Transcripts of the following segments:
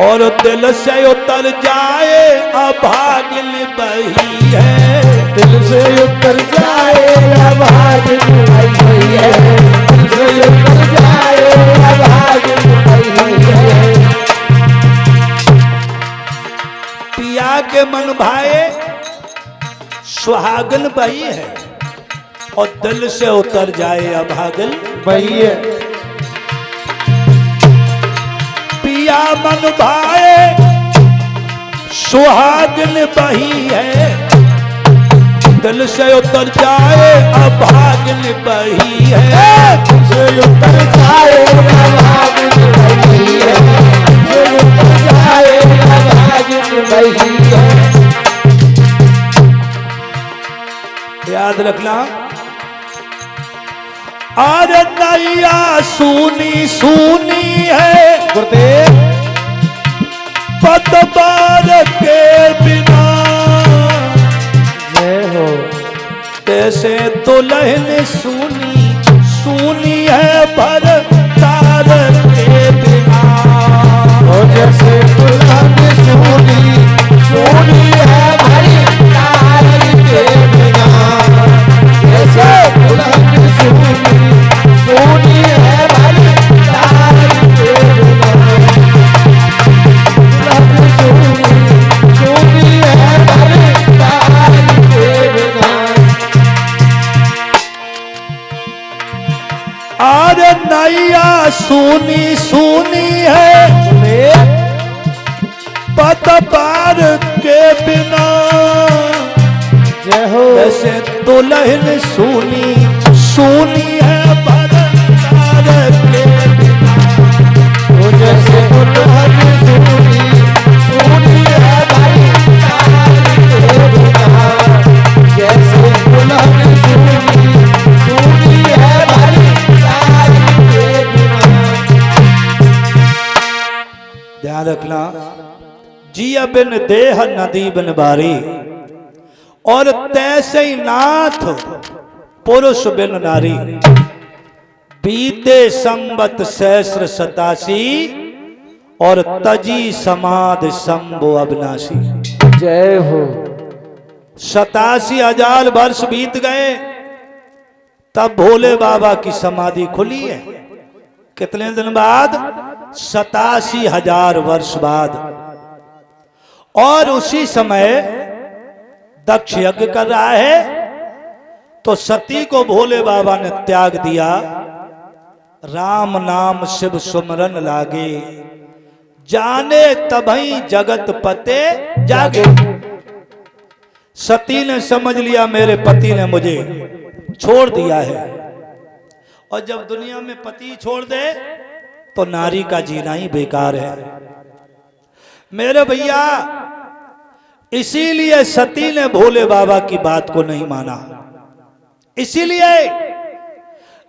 और दिल से उतर जाए अभागिन बही है, दिल से उतर जाए अभागिन बही है, दिल से उतर जाए अभागिन बही है। पिया के मन भाए सुहागन बही है और दिल से उतर जाए अभागिन बही है। पिया मन भाए सुहागन बही है, दिल से उतर जाए अभागिन बही है, दिल से उतर जाए अभागिन बही है, दिल से उतर जाए अभागिन बही है। याद रखना, आज नैया सूनी सूनी है गुरुदेव पतवार के बिना, जय हो। कैसे दुल्हन सूनी सूनी है भर तार के बिना, और जैसे दुल्हन सूनी सूनी है भरी तार के बिना, जैसे दुल्हन सूनी सूनी है भरी तार के बिना, दुल्हन सूनी सूनी है भरी तार के बिना। आज नैया सूनी सूनी है पतवार के बिना, जय हो। वैसे दुल्हन सूनी सूनी है भर तार के बिना, वो जैसे दुल्हन सूनी सूनी है भरी तार के बिना, जैसे दुल्हन सूनी सूनी है भरी तार के बिना। ध्यान रखना, जिया बिन देह नदी बिन बारी, और तैसे ही नाथ पुरुष बिन नारी, बीते संबत सहस्र 87 और तजी समाध शंभु अविनाशी। जय हो। 87,000 वर्ष बीत गए तब भोले बाबा की समाधि खुली है। कितने दिन बाद? 87,000 वर्ष बाद। और उसी समय दक्ष यज्ञ कर रहा है तो सती को भोले बाबा ने त्याग दिया। राम नाम शिव सुमरन लागे, जाने तभई जगत पते जागे। सती ने समझ लिया मेरे पति ने मुझे छोड़ दिया है, और जब दुनिया में पति छोड़ दे तो नारी का जीना ही बेकार है मेरे भैया। इसीलिए सती ने भोले बाबा की बात को नहीं माना, इसीलिए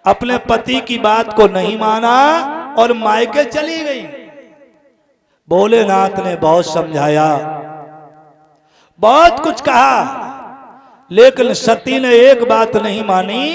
अपने पति की बात को नहीं माना और मायके चली गई। भोलेनाथ ने बहुत समझाया, बहुत कुछ कहा, लेकिन सती ने एक बात नहीं मानी